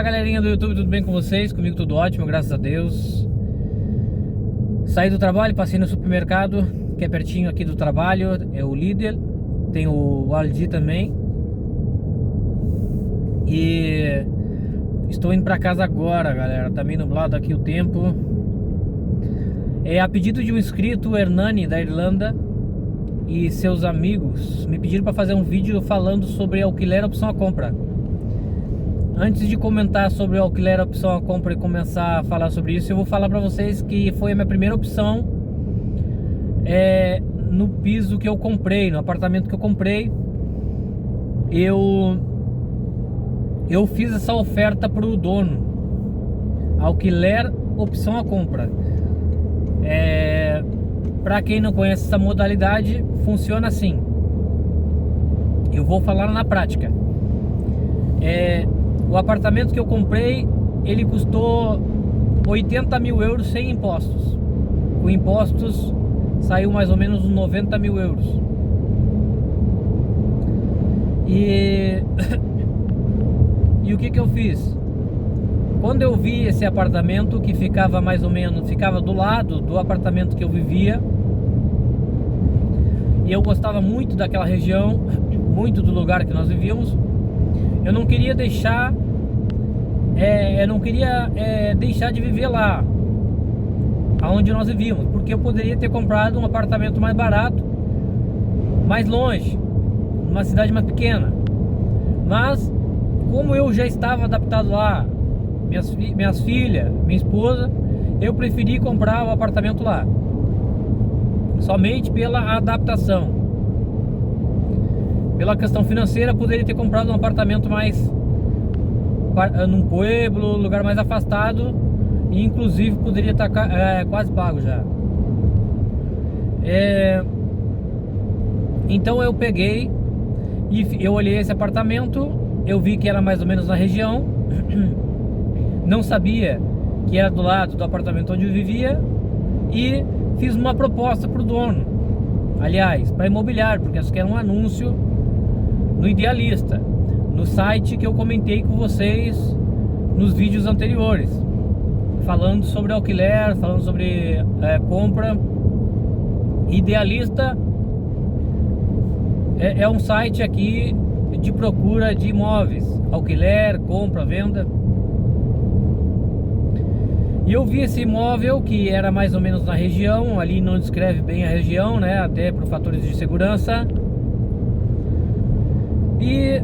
galerinha do YouTube, tudo bem com vocês? Comigo tudo ótimo, graças a Deus. Saí do trabalho, passei no supermercado, que é pertinho aqui do trabalho, é o Lidl. Tem o Aldi também. E estou indo pra casa agora, galera. Tá meio nublado aqui o tempo. É a pedido de um inscrito, o Hernani, da Irlanda, e seus amigos me pediram para fazer um vídeo falando sobre alquiler opção a compra. Antes de comentar sobre o alquiler opção a compra e começar a falar sobre isso, eu vou falar para vocês que foi a minha primeira opção no piso que eu comprei, no apartamento que eu comprei. Eu fiz essa oferta para o dono, alquiler opção a compra. Para quem não conhece essa modalidade, funciona assim. Eu vou falar na prática. O apartamento que eu comprei, ele custou 80 mil euros sem impostos. Com impostos saiu mais ou menos uns 90 mil euros. E o que eu fiz? Quando eu vi esse apartamento que ficava mais ou menos, ficava do lado do apartamento que eu vivia, e eu gostava muito daquela região, muito do lugar que nós vivíamos, eu não queria deixar deixar de viver lá, aonde nós vivíamos, porque eu poderia ter comprado um apartamento mais barato, mais longe, numa cidade mais pequena. Mas como eu já estava adaptado lá, minhas filhas, minha esposa, eu preferi comprar o apartamento lá, somente pela adaptação. Pela questão financeira, poderia ter comprado um apartamento mais num pueblo, lugar mais afastado, e inclusive poderia estar quase pago já. Então eu peguei e eu olhei esse apartamento, eu vi que era mais ou menos na região, não sabia que era do lado do apartamento onde eu vivia, e fiz uma proposta para o dono, aliás, para imobiliário, porque acho que era um anúncio no Idealista, no site que eu comentei com vocês nos vídeos anteriores, falando sobre alquiler, falando sobre compra. Idealista é um site aqui de procura de imóveis, alquiler, compra, venda. E eu vi esse imóvel que era mais ou menos na região, ali não descreve bem a região, né, até por fatores de segurança. E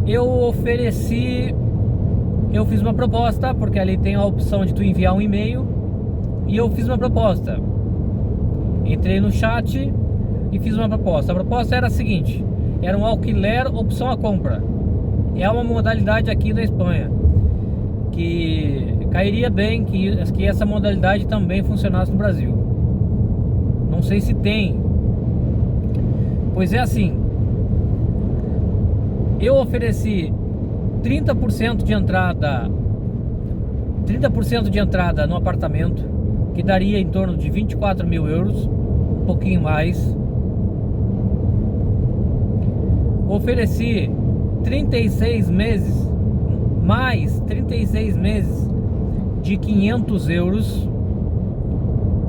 eu fiz uma proposta, porque ali tem a opção de tu enviar um e-mail, e eu fiz uma proposta. Entrei no chat e fiz uma proposta. A proposta era a seguinte: era um alquiler opção a compra. É uma modalidade aqui da Espanha que cairia bem que essa modalidade também funcionasse no Brasil. Não sei se tem. Pois é assim, eu ofereci 30% de entrada no apartamento, que daria em torno de 24 mil euros, um pouquinho mais. Ofereci 36 meses, mais 36 meses de 500 euros,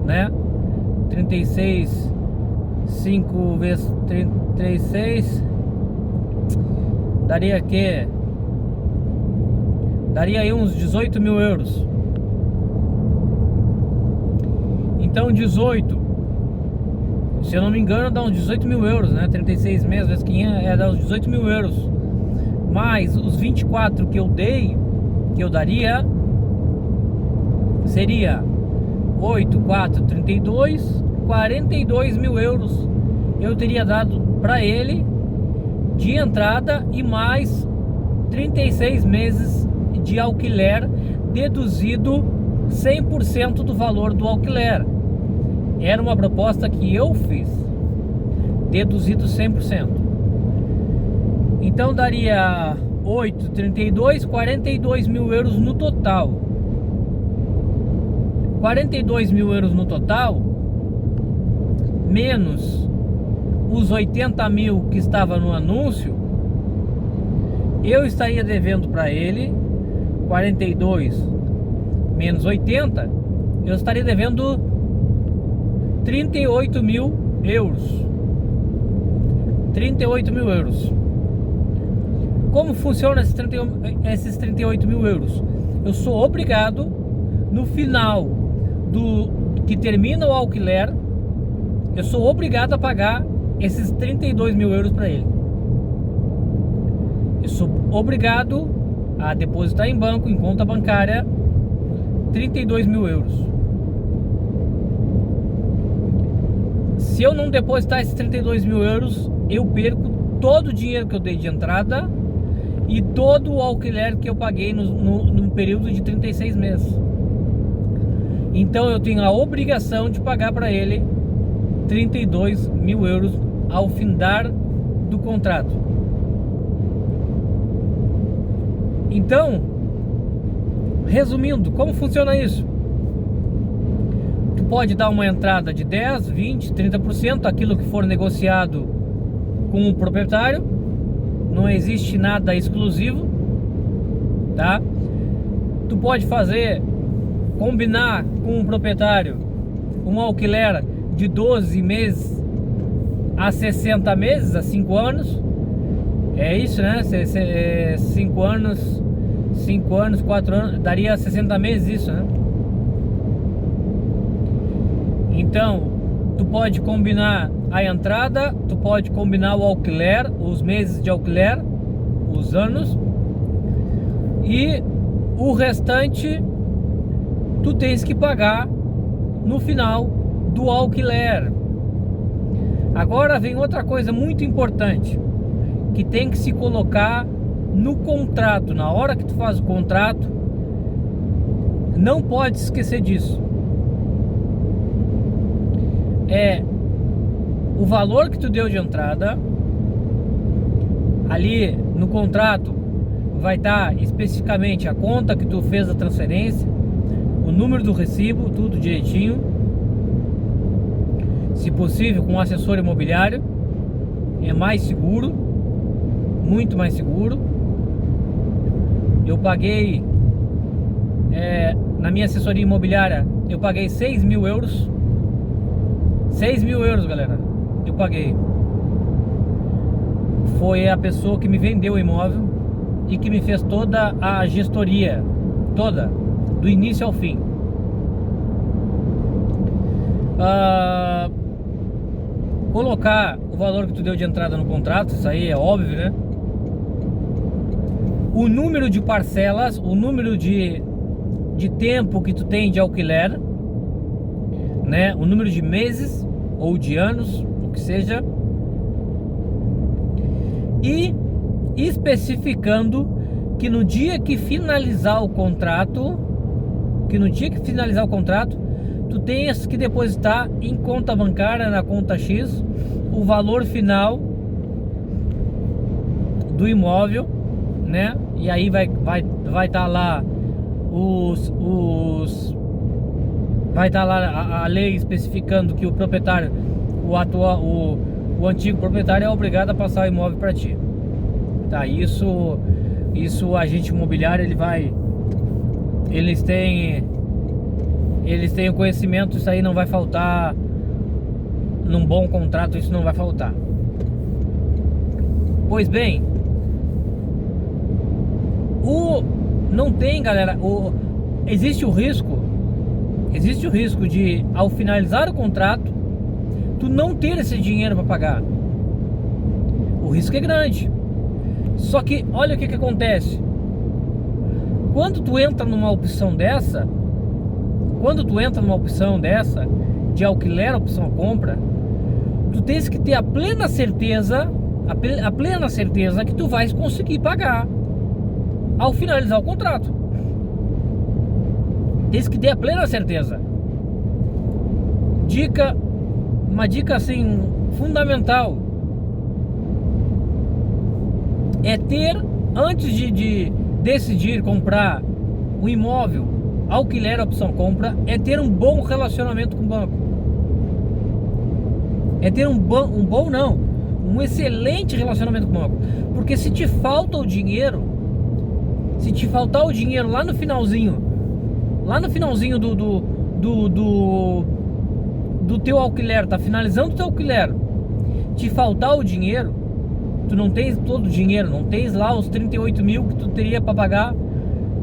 né? 36, 5 vezes 36, daria que? Daria aí uns 18 mil euros. Então 18, se eu não me engano, dá uns 18 mil euros, né? 36 meses vezes 500, dá uns 18 mil euros. Mais os 24 que eu dei, que eu daria, seria 8, 4, 32, 42 mil euros eu teria dado para ele de entrada, e mais 36 meses de alquiler, deduzido 100% do valor do alquiler. Era uma proposta que eu fiz, deduzido 100%. Então daria 8, 32, 42 mil euros no total. 42 mil euros no total, menos os 80 mil que estava no anúncio, eu estaria devendo para ele 42 menos 80, eu estaria devendo 38 mil euros. 38 mil euros. Como funciona esses 38 mil euros? Eu sou obrigado, no final que termina o alquiler, eu sou obrigado a pagar esses 32 mil euros para ele. Eu sou obrigado a depositar em banco, em conta bancária, 32 mil euros. Se eu não depositar esses 32 mil euros, eu perco todo o dinheiro que eu dei de entrada e todo o alquiler que eu paguei no período de 36 meses. Então eu tenho a obrigação de pagar para ele 32 mil euros ao findar do contrato. Então, resumindo, como funciona isso? Tu pode dar uma entrada de 10, 20, 30%, aquilo que for negociado com o proprietário. Não existe nada exclusivo, tá? Tu pode combinar com o proprietário um alquiler de 12 meses a 60 meses, a 5 anos. É isso, né? 5 anos, 4 anos, daria 60 meses isso, né? Então, tu pode combinar a entrada, tu pode combinar o alquiler, os meses de alquiler, os anos, e o restante tu tens que pagar no final do alquiler. Agora vem outra coisa muito importante que tem que se colocar no contrato. Na hora que tu faz o contrato, não pode esquecer disso. É o valor que tu deu de entrada. Ali no contrato vai estar especificamente a conta que tu fez a transferência, o número do recibo, tudo direitinho. Se possível com um assessor imobiliário, é mais seguro, muito mais seguro. Eu paguei na minha assessoria imobiliária, eu paguei 6 mil euros. 6 mil euros, galera, eu paguei. Foi a pessoa que me vendeu o imóvel e que me fez toda a gestoria, toda, do início ao fim. Colocar o valor que tu deu de entrada no contrato, isso aí é óbvio, né? O número de parcelas, o número de tempo que tu tem de alquiler, né? O número de meses ou de anos, o que seja, e especificando que no dia que finalizar o contrato, tu tens que depositar em conta bancária, na conta X, o valor final do imóvel, né? E aí vai estar lá vai estar lá a lei especificando que o proprietário, o antigo proprietário é obrigado a passar o imóvel para ti. Tá, isso o agente imobiliário, eles têm o conhecimento, isso aí não vai faltar num bom contrato, isso não vai faltar. Pois bem, não tem, galera, existe o risco de, ao finalizar o contrato, tu não ter esse dinheiro para pagar. O risco é grande. Só que olha o que acontece. Quando tu entra numa opção dessa, de alquiler, opção compra, tu tens que ter a plena certeza que tu vais conseguir pagar ao finalizar o contrato. Tens que ter a plena certeza. Uma dica assim fundamental é ter, antes de decidir comprar um imóvel, alquiler, opção compra, é ter um bom relacionamento com o banco. É ter um excelente relacionamento com o banco. Porque se te falta o dinheiro, Se te faltar o dinheiro lá no finalzinho do teu alquiler, tá finalizando o teu alquiler, te faltar o dinheiro, tu não tens todo o dinheiro, não tens lá os 38 mil que tu teria para pagar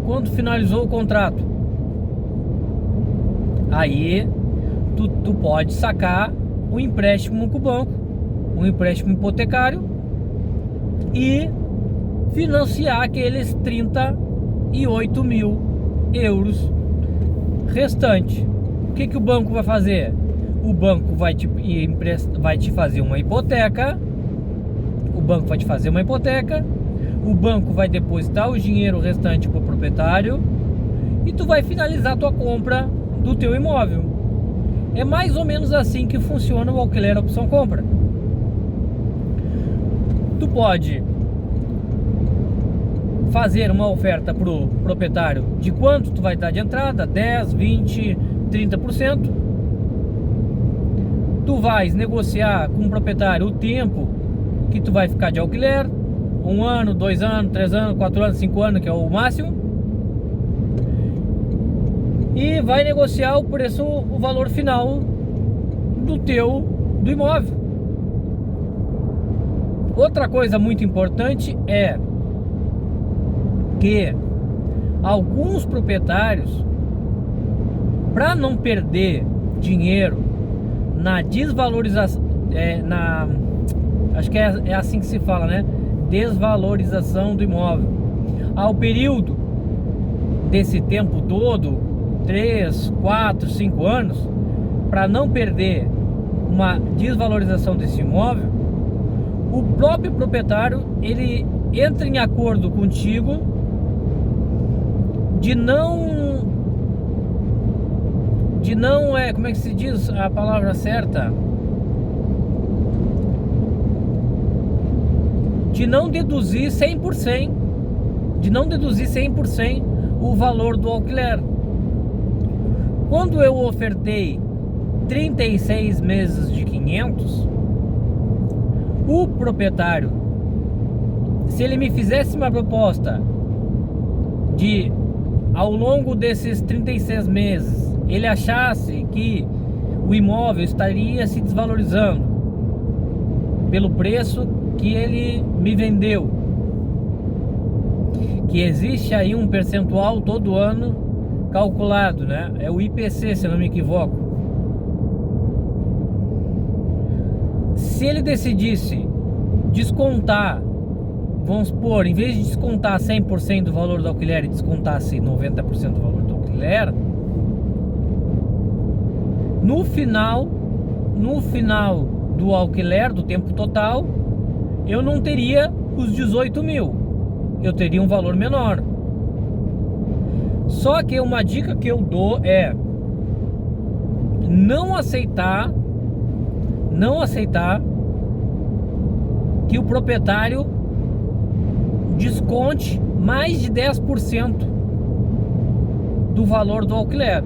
quando finalizou o contrato, aí tu pode sacar o empréstimo com o banco, um empréstimo hipotecário, e financiar aqueles 38 mil euros restante. O que o banco vai fazer? O banco vai te fazer uma hipoteca. O banco vai te fazer uma hipoteca. O banco vai depositar o dinheiro restante para o proprietário e tu vai finalizar a tua compra do teu imóvel. É mais ou menos assim que funciona o alquiler opção compra. Tu pode fazer uma oferta pro proprietário de quanto tu vai dar de entrada, 10, 20, 30%. Tu vais negociar com o proprietário o tempo que tu vai ficar de alquiler, 1 ano, 2 anos, 3 anos, 4 anos, 5 anos, que é o máximo, e vai negociar o preço, o valor final do imóvel. Outra coisa muito importante é que alguns proprietários, para não perder dinheiro na desvalorização, acho que é assim que se fala, né? Desvalorização do imóvel, ao período desse tempo todo, 3, 4, 5 anos, para não perder uma desvalorização desse imóvel, o próprio proprietário ele entra em acordo contigo de não como é que se diz a palavra certa? De não deduzir 100%, o valor do alquiler. Quando eu ofertei 36 meses de 500, o proprietário, se ele me fizesse uma proposta de, ao longo desses 36 meses, ele achasse que o imóvel estaria se desvalorizando pelo preço que ele me vendeu, que existe aí um percentual todo ano calculado, né? É o IPC, se eu não me equivoco. Se ele decidisse descontar, vamos supor, em vez de descontar 100% do valor do alquiler e descontasse 90% do valor do alquiler, no final do alquiler, do tempo total, eu não teria os 18 mil, eu teria um valor menor. Só que uma dica que eu dou é não aceitar que o proprietário desconte mais de 10% do valor do alquiler.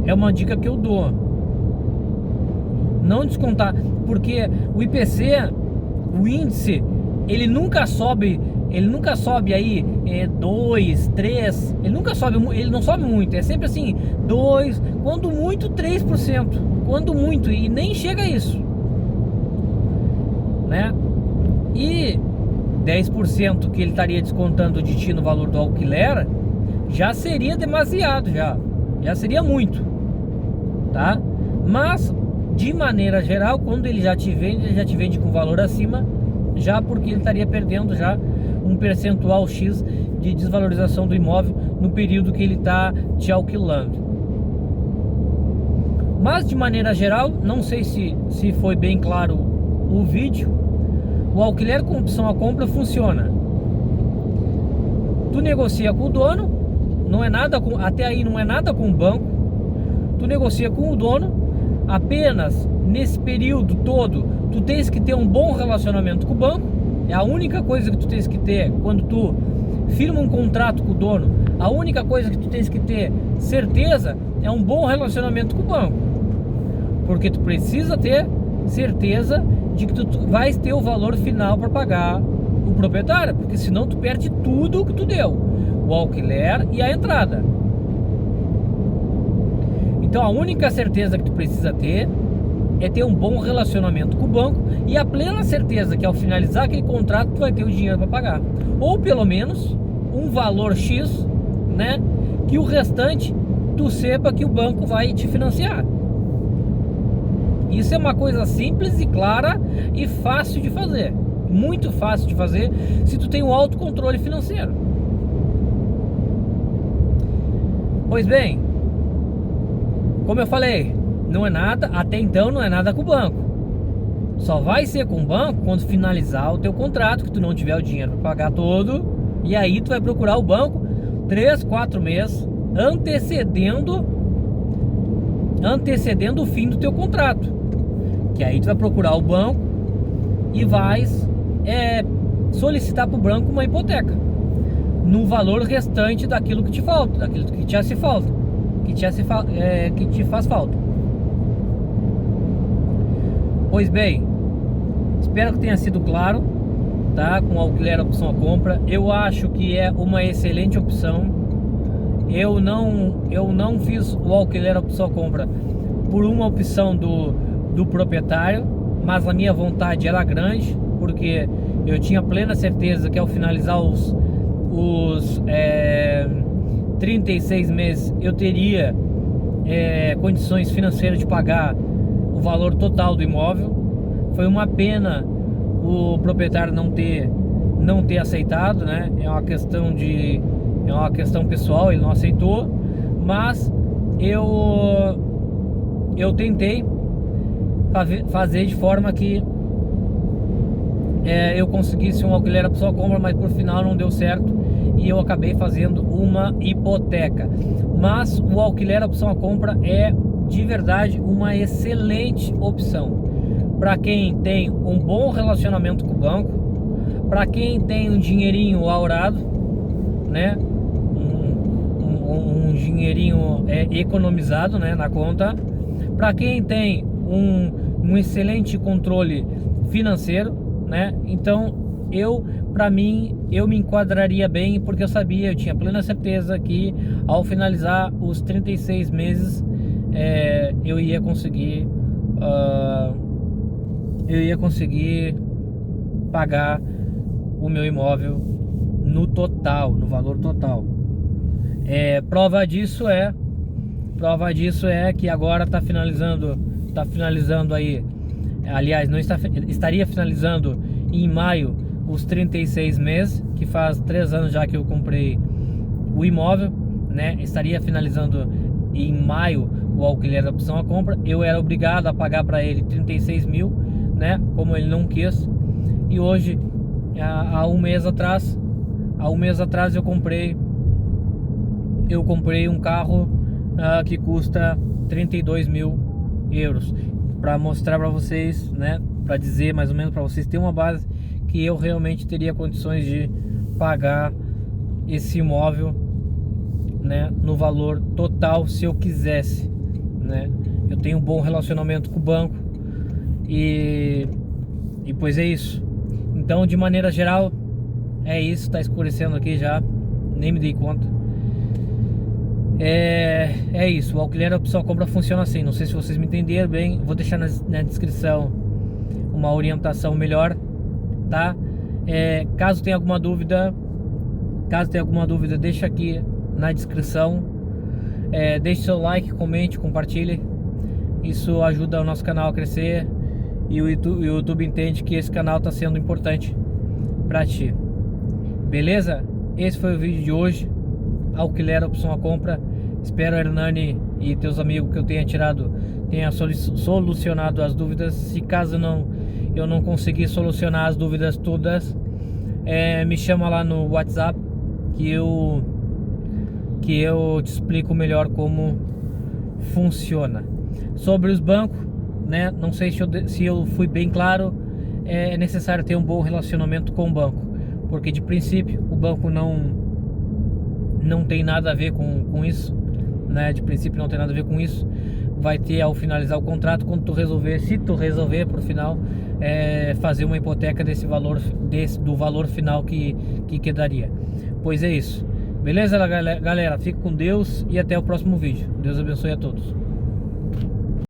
É uma dica que eu dou. Não descontar, porque o IPC, o índice, ele nunca sobe aí 2, 3, ele não sobe muito, é sempre assim, 2, quando muito 3%, quando muito, e nem chega a isso, né? E 10% que ele estaria descontando de ti no valor do alquiler, já seria demasiado, já seria muito, tá? Mas, de maneira geral, quando ele já te vende com valor acima, já porque ele estaria perdendo já um percentual X de desvalorização do imóvel no período que ele está te alquilando. Mas de maneira geral, não sei se foi bem claro o vídeo, o alquiler com opção à compra funciona. Tu negocia com o dono, não é nada com, até aí não é nada com o banco, tu negocia com o dono, apenas nesse período todo tu tens que ter um bom relacionamento com o banco. É a única coisa que tu tens que ter quando tu firma um contrato com o dono. A única coisa que tu tens que ter certeza é um bom relacionamento com o banco, porque tu precisa ter certeza de que tu vais ter o valor final para pagar o proprietário, porque senão tu perde tudo que tu deu, o alquiler e a entrada. Então a única certeza que tu precisa ter é ter um bom relacionamento com o banco e a plena certeza que ao finalizar aquele contrato tu vai ter o dinheiro para pagar, ou pelo menos um valor X, né, que o restante tu saiba que o banco vai te financiar. Isso é uma coisa simples e clara e fácil de fazer, muito fácil de fazer se tu tem um autocontrole financeiro. Pois bem, como eu falei, não é nada, até então não é nada com o banco. Só vai ser com o banco quando finalizar o teu contrato, que tu não tiver o dinheiro para pagar todo, e aí tu vai procurar o banco 3, 4 meses antecedendo o fim do teu contrato. Que aí tu vai procurar o banco e vais solicitar para o banco uma hipoteca no valor restante daquilo que te falta, daquilo que te hace falta, que te faz falta. Pois bem, espero que tenha sido claro, tá? Com o alquiler opção a compra, eu acho que é uma excelente opção. Eu não fiz o alquiler opção a compra por uma opção do proprietário, mas a minha vontade era grande, porque eu tinha plena certeza que ao finalizar os 36 meses eu teria condições financeiras de pagar o valor total do imóvel. Foi uma pena o proprietário não ter aceitado, né? É uma questão pessoal, ele não aceitou, mas eu tentei fazer de forma que eu conseguisse um alquiler a pessoa compra, mas por final não deu certo e eu acabei fazendo uma hipoteca. Mas o alquiler opção a compra é de verdade uma excelente opção para quem tem um bom relacionamento com o banco, para quem tem um dinheirinho ahorrado, né, um dinheirinho economizado, né, na conta, para quem tem um excelente controle financeiro, né? Então eu me enquadraria bem, porque eu tinha plena certeza que ao finalizar os 36 meses eu ia conseguir pagar o meu imóvel no valor total. Prova disso é que agora está finalizando aí, aliás, estaria finalizando em maio os 36 meses, que faz 3 anos já que eu comprei o imóvel, né? Estaria finalizando em maio o alquiler da opção a compra. Eu era obrigado a pagar para ele 36 mil, né? Como ele não quis. E hoje, há um mês atrás eu comprei um carro que custa 32 mil euros, para mostrar para vocês, né, para dizer mais ou menos para vocês ter uma base que eu realmente teria condições de pagar esse imóvel, né, no valor total se eu quisesse, né? Eu tenho um bom relacionamento com o banco e pois é isso. Então, de maneira geral, é isso. Tá escurecendo aqui já, nem me dei conta. É isso, o alquiler opção compra funciona assim. Não sei se vocês me entenderam bem. Vou deixar na descrição uma orientação melhor, tá? Caso tenha alguma dúvida, deixa aqui na descrição. Deixe seu like, comente, compartilhe. Isso ajuda o nosso canal a crescer e o YouTube entende que esse canal está sendo importante para ti. Beleza? Esse foi o vídeo de hoje. Alquiler opção a compra. Espero, Hernani e teus amigos, que eu tenha solucionado as dúvidas. Se caso eu não conseguir solucionar as dúvidas todas, me chama lá no WhatsApp que eu te explico melhor como funciona. Sobre os bancos, né? Não sei se eu fui bem claro. É necessário ter um bom relacionamento com o banco, porque de princípio o banco não tem nada a ver com isso, né? De princípio não tem nada a ver com isso. Vai ter ao finalizar o contrato, quando tu resolver, se tu resolver por final fazer uma hipoteca desse valor, do valor final que daria. Pois é isso. Beleza, galera? Fique com Deus e até o próximo vídeo. Deus abençoe a todos.